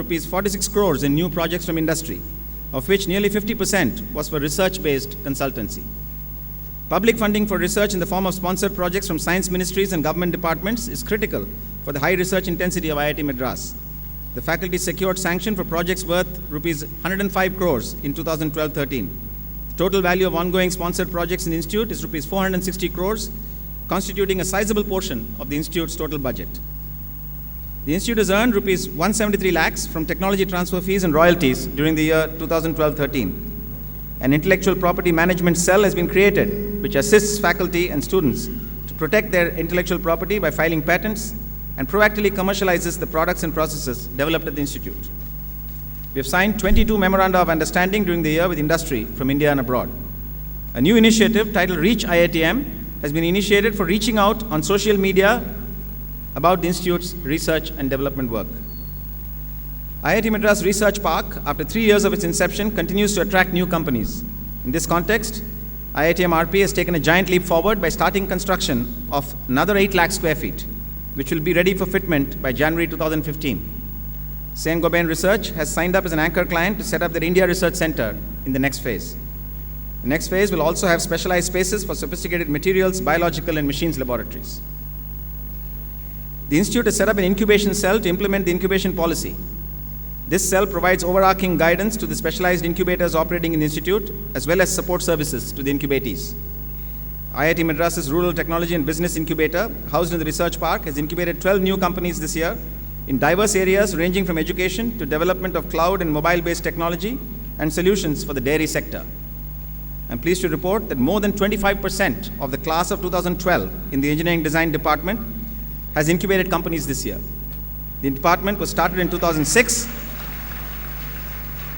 rupees 46 crores in new projects from industry, of which nearly 50% was for research-based consultancy. Public funding for research in the form of sponsored projects from science ministries and government departments is critical for the high research intensity of IIT Madras. The faculty secured sanction for projects worth rupees 105 crores in 2012-13. The total value of ongoing sponsored projects in the institute is rupees 460 crores, constituting a sizable portion of the institute's total budget. The institute has earned rupees 173 lakhs from technology transfer fees and royalties during the year 2012-13. An intellectual property management cell has been created, which assists faculty and students to protect their intellectual property by filing patents and proactively commercializes the products and processes developed at the institute. We have signed 22 memoranda of understanding during the year with industry from India and abroad. A new initiative titled Reach IITM has been initiated for reaching out on social media about the institute's research and development work. IIT Madras Research Park, after 3 years of its inception, continues to attract new companies. In this context, IITM RP has taken a giant leap forward by starting construction of another 8 lakh square feet, which will be ready for fitment by January 2015. Saint-Gobain Research has signed up as an anchor client to set up their India Research Center in the next phase. The next phase will also have specialized spaces for sophisticated materials, biological and machines laboratories. The institute has set up an incubation cell to implement the incubation policy. This cell provides overarching guidance to the specialized incubators operating in the institute, as well as support services to the incubatees. IIT Madras's Rural Technology and Business Incubator, housed in the Research Park, has incubated 12 new companies this year in diverse areas ranging from education to development of cloud and mobile-based technology and solutions for the dairy sector. I'm pleased to report that more than 25% of the class of 2012 in the Engineering Design Department has incubated companies this year. The department was started in 2006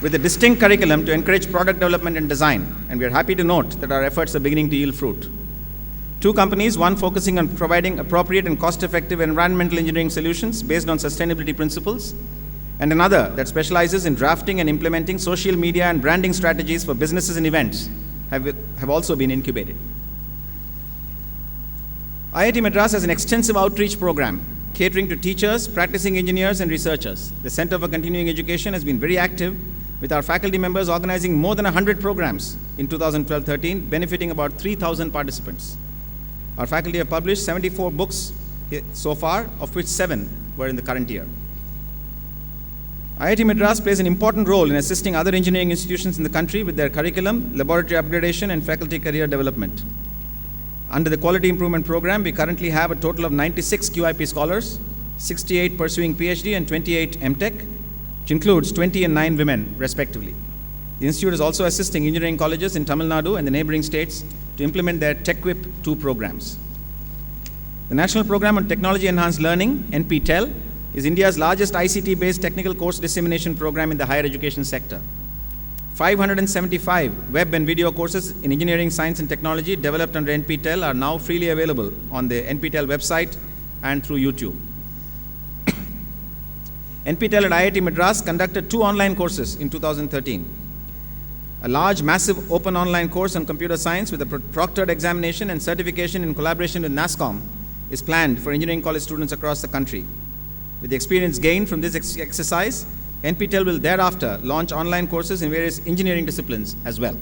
with a distinct curriculum to encourage product development and design, and we are happy to note that our efforts are beginning to yield fruit. 2 companies, one focusing on providing appropriate and cost-effective environmental engineering solutions based on sustainability principles, and another that specializes in drafting and implementing social media and branding strategies for businesses and events, have also been incubated. IIT Madras has an extensive outreach program catering to teachers, practicing engineers, and researchers. The Center for Continuing Education has been very active, with our faculty members organizing more than 100 programs in 2012-13, benefiting about 3,000 participants. Our faculty have published 74 books so far, of which 7 were in the current year. IIT Madras plays an important role in assisting other engineering institutions in the country with their curriculum, laboratory upgradation, and faculty career development. Under the Quality Improvement Program, we currently have a total of 96 QIP scholars, 68 pursuing PhD and 28 MTech, which includes 20 and 9 women, respectively. The institute is also assisting engineering colleges in Tamil Nadu and the neighboring states to implement their TechWhip 2 programs. The National Program on Technology Enhanced Learning, NPTEL, is India's largest ICT-based technical course dissemination program in the higher education sector. 575 web and video courses in engineering, science, and technology developed under NPTEL are now freely available on the NPTEL website and through YouTube. NPTEL at IIT Madras conducted 2 online courses in 2013. A large, massive open online course on computer science with a proctored examination and certification in collaboration with NASSCOM is planned for engineering college students across the country. With the experience gained from this exercise, NPTEL will thereafter launch online courses in various engineering disciplines as well.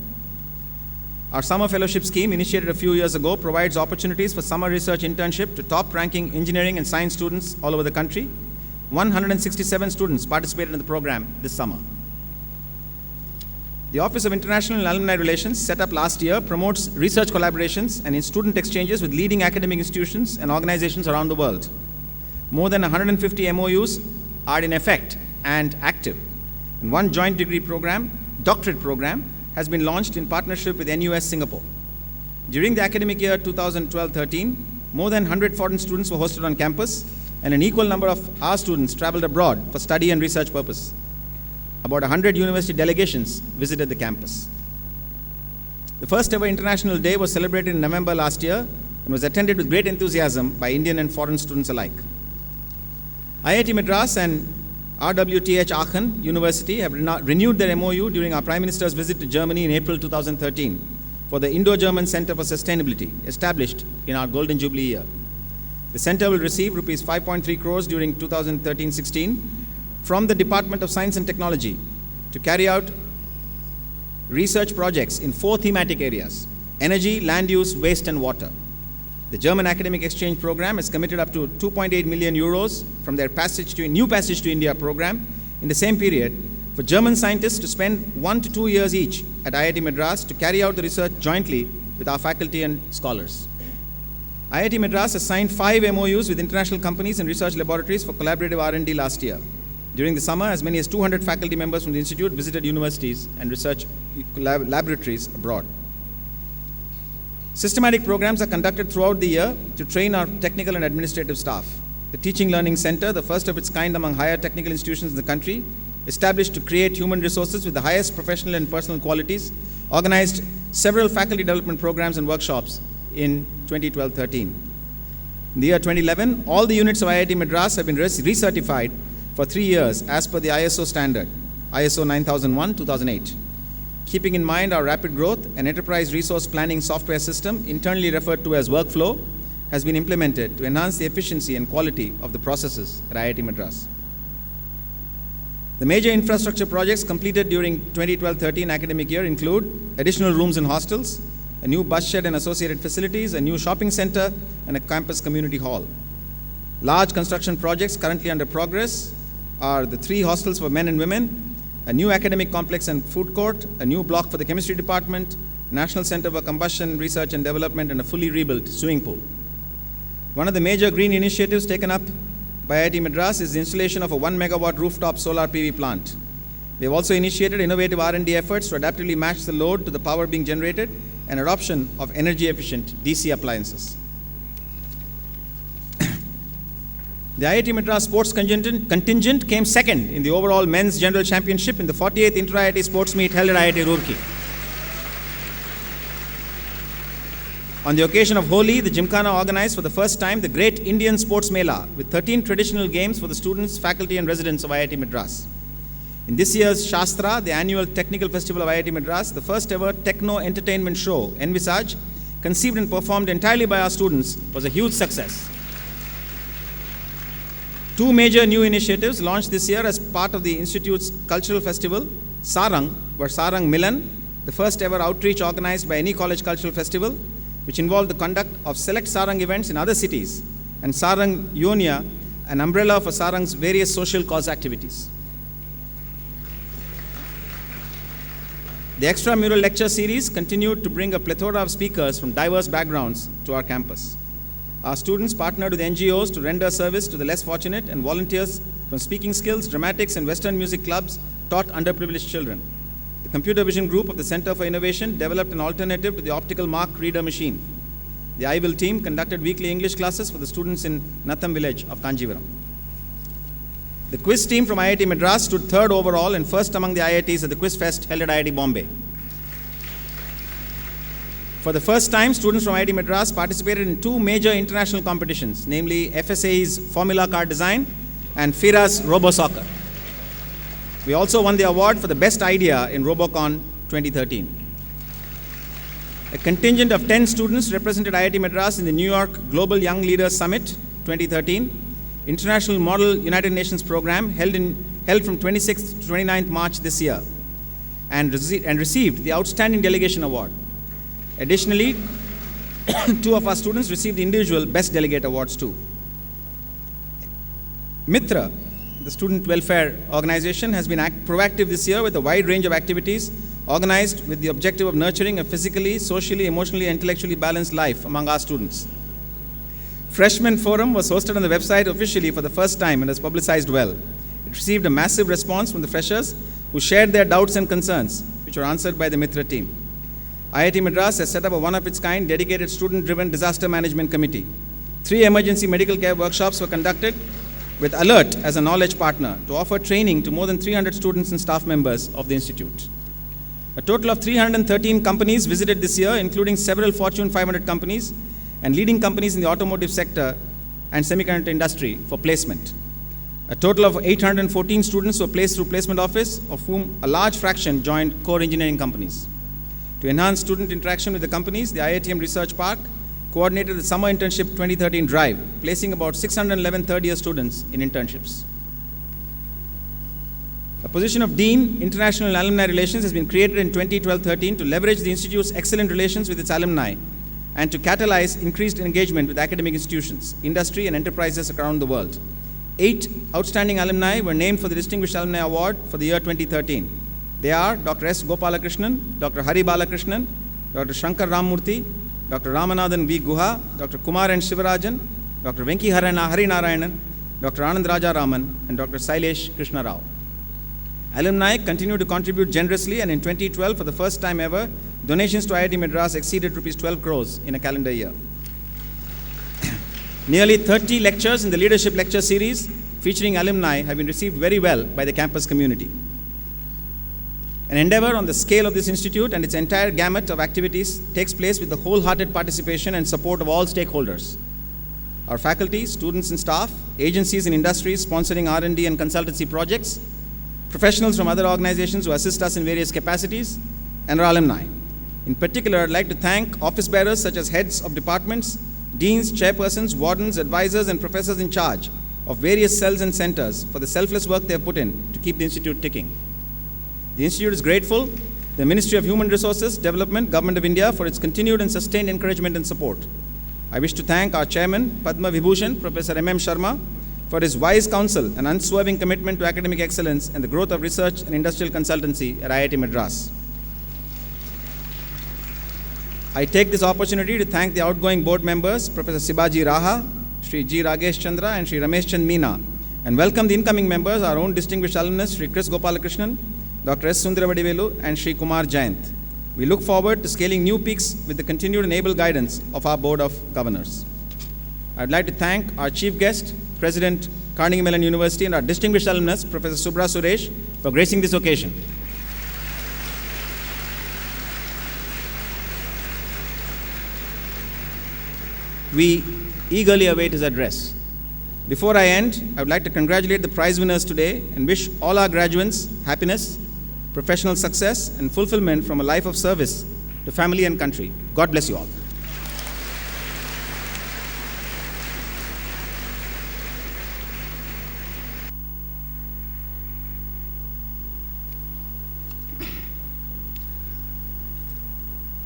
Our summer fellowship scheme, initiated a few years ago, provides opportunities for summer research internship to top-ranking engineering and science students all over the country. 167 students participated in the program this summer. The Office of International and Alumni Relations, set up last year, promotes research collaborations and student exchanges with leading academic institutions and organizations around the world. More than 150 MOUs are in effect and active. And 1 joint degree program, doctorate program, has been launched in partnership with NUS Singapore. During the academic year 2012-13, more than 100 foreign students were hosted on campus, and an equal number of our students traveled abroad for study and research purpose. About 100 university delegations visited the campus. The first ever International Day was celebrated in November last year and was attended with great enthusiasm by Indian and foreign students alike. IIT Madras and RWTH Aachen University have renewed their MOU during our Prime Minister's visit to Germany in April 2013 for the Indo-German Center for Sustainability, established in our Golden Jubilee year. The center will receive rupees 5.3 crores during 2013-16 from the Department of Science and Technology to carry out research projects in 4 thematic areas: energy, land use, waste, and water. The German Academic Exchange Program has committed up to 2.8 million euros from their New Passage to India program in the same period for German scientists to spend 1 to 2 years each at IIT Madras to carry out the research jointly with our faculty and scholars. IIT Madras has signed 5 MOUs with international companies and research laboratories for collaborative R&D last year. During the summer, as many as 200 faculty members from the institute visited universities and research laboratories abroad. Systematic programs are conducted throughout the year to train our technical and administrative staff. The Teaching Learning Center, the first of its kind among higher technical institutions in the country, established to create human resources with the highest professional and personal qualities, organized several faculty development programs and workshops in 2012-13. In the year 2011, all the units of IIT Madras have been recertified for 3 years as per the ISO standard, ISO 9001-2008. Keeping in mind our rapid growth, an enterprise resource planning software system, internally referred to as Workflow, has been implemented to enhance the efficiency and quality of the processes at IIT Madras. The major infrastructure projects completed during 2012-13 academic year include additional rooms and hostels, a new bus shed and associated facilities, a new shopping center, and a campus community hall. Large construction projects currently under progress are the 3 hostels for men and women, a new academic complex and food court, a new block for the chemistry department, National Center for Combustion Research and Development, and a fully rebuilt swimming pool. One of the major green initiatives taken up by IIT Madras is the installation of a 1 megawatt rooftop solar PV plant. We have also initiated innovative R&D efforts to adaptively match the load to the power being generated and adoption of energy efficient DC appliances. The IIT Madras sports contingent came second in the overall men's general championship in the 48th Inter-IIT Sports Meet held at IIT Roorkee. On the occasion of Holi, the Gymkhana organized for the first time the Great Indian Sports Mela with 13 traditional games for the students, faculty, and residents of IIT Madras. In this year's Shastra, the annual technical festival of IIT Madras, the first ever techno entertainment show, Envisage, conceived and performed entirely by our students, was a huge success. 2 major new initiatives launched this year as part of the Institute's cultural festival: Sarang, or Sarang Milan, the first ever outreach organized by any college cultural festival, which involved the conduct of select Sarang events in other cities, and Sarang Yonia, an umbrella for Sarang's various social cause activities. The extramural lecture series continued to bring a plethora of speakers from diverse backgrounds to our campus. Our students partnered with NGOs to render service to the less fortunate, and volunteers from Speaking Skills, Dramatics, and Western music clubs taught underprivileged children. The Computer Vision Group of the Center for Innovation developed an alternative to the optical mark reader machine. The IVIL team conducted weekly English classes for the students in Natham village of Kanjivaram. The quiz team from IIT Madras stood 3rd overall and first among the IITs at the Quiz Fest held at IIT Bombay. For the first time, students from IIT Madras participated in 2 major international competitions, namely FSA's Formula Car Design and FIRA's RoboSoccer. We also won the award for the best idea in RoboCon 2013. A contingent of 10 students represented IIT Madras in the New York Global Young Leaders Summit 2013, International Model United Nations program held from 26th to 29th March this year, and received the Outstanding Delegation Award. Additionally, 2 of our students received the individual Best Delegate Awards too. Mitra, the student welfare organization, has been proactive this year with a wide range of activities organized with the objective of nurturing a physically, socially, emotionally, and intellectually balanced life among our students. Freshman Forum was hosted on the website officially for the first time and was publicized well. It received a massive response from the freshers who shared their doubts and concerns, which were answered by the Mitra team. IIT Madras has set up a one-of-its-kind dedicated student-driven disaster management committee. 3 emergency medical care workshops were conducted with Alert as a knowledge partner to offer training to more than 300 students and staff members of the institute. A total of 313 companies visited this year, including several Fortune 500 companies and leading companies in the automotive sector and semiconductor industry for placement. A total of 814 students were placed through placement office, of whom a large fraction joined core engineering companies. To enhance student interaction with the companies, the IITM Research Park coordinated the Summer Internship 2013 drive, placing about 611 third-year students in internships. A position of Dean, International and Alumni Relations has been created in 2012-13 to leverage the Institute's excellent relations with its alumni and to catalyze increased engagement with academic institutions, industry, and enterprises around the world. 8 outstanding alumni were named for the Distinguished Alumni Award for the year 2013. They are Dr. S. Gopalakrishnan, Dr. Hari Balakrishnan, Dr. Shankar Ramurthy, Dr. Ramanathan V. Guha, Dr. Kumar N. Shivarajan, Dr. Venki Harinarayanan, Dr. Anand Raja Raman, and Dr. Sailesh Krishna Rao. Alumni continue to contribute generously, and in 2012, for the first time ever, donations to IIT Madras exceeded rupees 12 crores in a calendar year. Nearly 30 lectures in the Leadership Lecture Series featuring alumni have been received very well by the campus community. An endeavor on the scale of this institute and its entire gamut of activities takes place with the wholehearted participation and support of all stakeholders. Our faculty, students and staff, agencies and industries sponsoring R&D and consultancy projects, professionals from other organizations who assist us in various capacities, and our alumni. In particular, I'd like to thank office bearers such as heads of departments, deans, chairpersons, wardens, advisors, and professors in charge of various cells and centers for the selfless work they have put in to keep the institute ticking. The institute is grateful to the Ministry of Human Resources Development, Government of India, for its continued and sustained encouragement and support. I wish to thank our chairman, Padma Vibhushan, Professor M.M. Sharma, for his wise counsel and unswerving commitment to academic excellence and the growth of research and industrial consultancy at IIT Madras. I take this opportunity to thank the outgoing board members, Professor Sibaji Raha, Sri G. Ragesh Chandra, and Sri Ramesh Chand Meena, and welcome the incoming members, our own distinguished alumnus, Sri Chris Gopalakrishnan, Dr. S. Sundaravadivelu, and Sri Kumar Jayant. We look forward to scaling new peaks with the continued and able guidance of our Board of Governors. I'd like to thank our chief guest, President, Carnegie Mellon University, and our distinguished alumnus, Professor Subra Suresh, for gracing this occasion. We eagerly await his address. Before I end, I would like to congratulate the prize winners today and wish all our graduates happiness, professional success, and fulfillment from a life of service to family and country. God bless you all.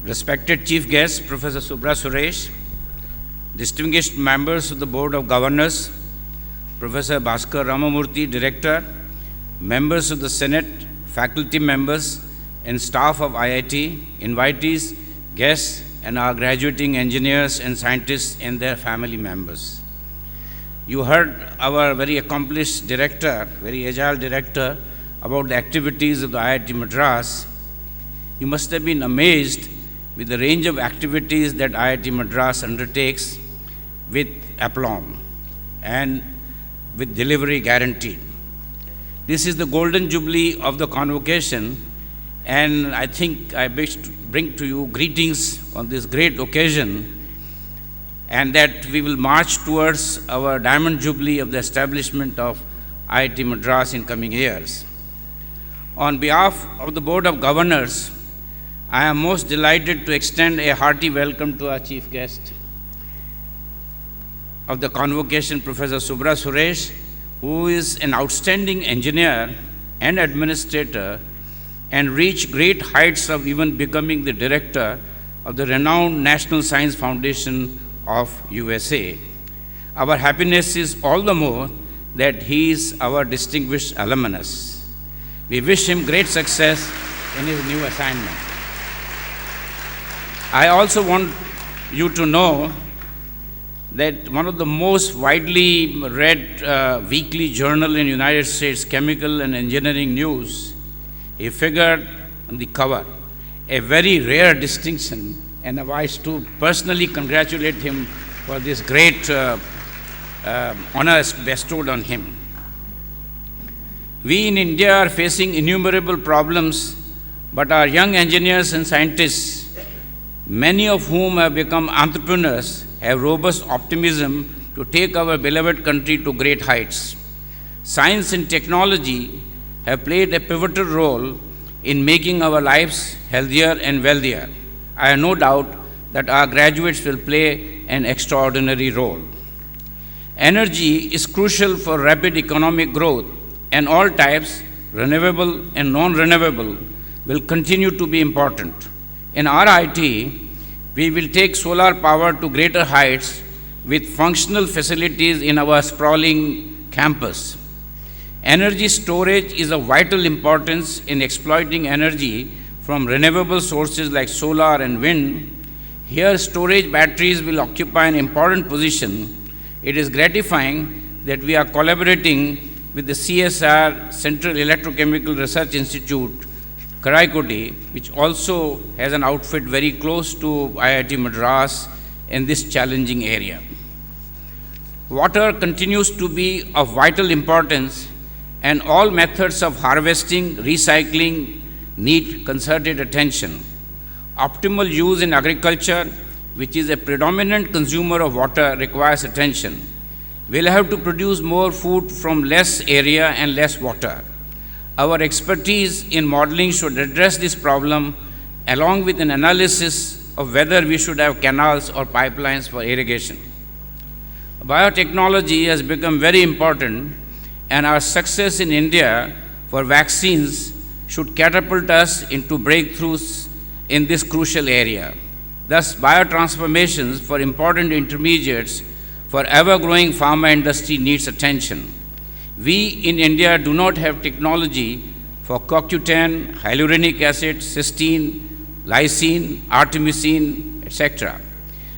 Respected Chief Guest, Professor Subra Suresh, distinguished members of the Board of Governors, Professor Bhaskar Ramamurthy, Director, members of the Senate, faculty members, and staff of IIT, invitees, guests, and our graduating engineers and scientists and their family members. You heard our very accomplished director, very agile director, about the activities of the IIT Madras. You must have been amazed with the range of activities that IIT Madras undertakes with aplomb and with delivery guaranteed. This is the golden jubilee of the convocation, and I think I wish to bring to you greetings on this great occasion, and that we will march towards our diamond jubilee of the establishment of IIT Madras in coming years. On behalf of the Board of Governors, I am most delighted to extend a hearty welcome to our chief guest of the convocation, Professor Subra Suresh, who is an outstanding engineer and administrator and reached great heights of even becoming the director of the renowned National Science Foundation of USA. Our happiness is all the more that he is our distinguished alumnus. We wish him great success in his new assignment. I also want you to know that one of the most widely read weekly journal in United States, Chemical and Engineering News, he figured on the cover, a very rare distinction, and I wish to personally congratulate him for this great honor bestowed on him. We in India are facing innumerable problems, but our young engineers and scientists, many of whom have become entrepreneurs, have robust optimism to take our beloved country to great heights. Science and technology have played a pivotal role in making our lives healthier and wealthier. I have no doubt that our graduates will play an extraordinary role. Energy is crucial for rapid economic growth, and all types, renewable and non-renewable, will continue to be important. In RIT, we will take solar power to greater heights with functional facilities in our sprawling campus. Energy storage is of vital importance in exploiting energy from renewable sources like solar and wind. Here, storage batteries will occupy an important position. It is gratifying that we are collaborating with the CSR, Central Electrochemical Research Institute, Karaikudi, which also has an outfit very close to IIT Madras in this challenging area. Water continues to be of vital importance, and all methods of harvesting, recycling need concerted attention. Optimal use in agriculture, which is a predominant consumer of water, requires attention. We'll have to produce more food from less area and less water. Our expertise in modeling should address this problem, along with an analysis of whether we should have canals or pipelines for irrigation. Biotechnology has become very important, and our success in India for vaccines should catapult us into breakthroughs in this crucial area. Thus, biotransformations for important intermediates for ever-growing pharma industry needs attention. We in India do not have technology for CoQ10, hyaluronic acid, cysteine, lysine, artemisinin, etc.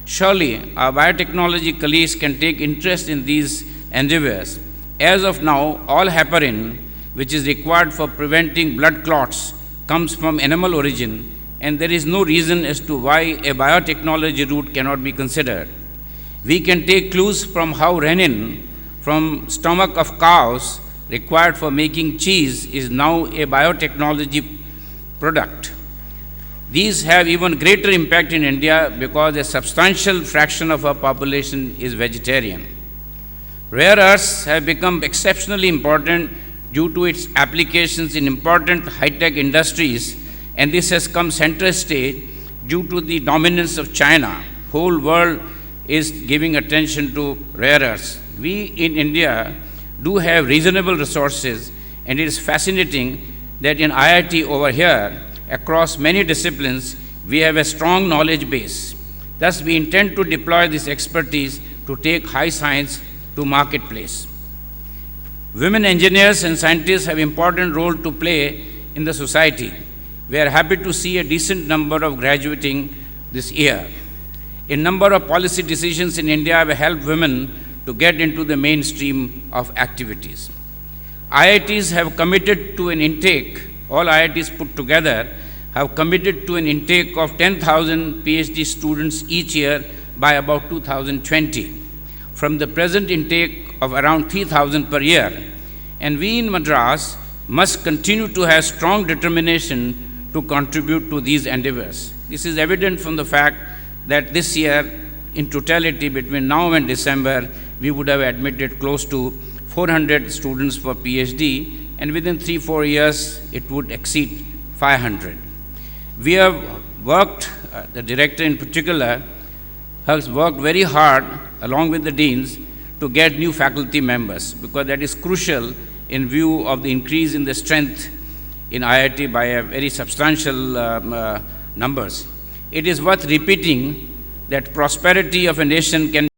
Surely, our biotechnology colleagues can take interest in these endeavors. As of now, all heparin, which is required for preventing blood clots, comes from animal origin, and there is no reason as to why a biotechnology route cannot be considered. We can take clues from how renin from stomach of cows required for making cheese is now a biotechnology product. These have even greater impact in India because a substantial fraction of our population is vegetarian. Rare earths have become exceptionally important due to its applications in important high-tech industries, and this has come center stage due to the dominance of China. Whole world is giving attention to rare earths. We in India do have reasonable resources, and it is fascinating that in IIT over here, across many disciplines, we have a strong knowledge base. Thus, we intend to deploy this expertise to take high science to marketplace. Women engineers and scientists have important role to play in the society. We are happy to see a decent number of graduating this year. A number of policy decisions in India have helped women to get into the mainstream of activities. IITs have committed to an intake, all IITs put together have committed to an intake of 10,000 PhD students each year by about 2020, from the present intake of around 3,000 per year. And we in Madras must continue to have strong determination to contribute to these endeavors. This is evident from the fact that this year, in totality, between now and December, we would have admitted close to 400 students for PhD, and within 3-4 years, it would exceed 500. We have worked, the director in particular, has worked very hard, along with the deans, to get new faculty members, because that is crucial in view of the increase in the strength in IIT by a very substantial numbers. It is worth repeating that prosperity of a nation can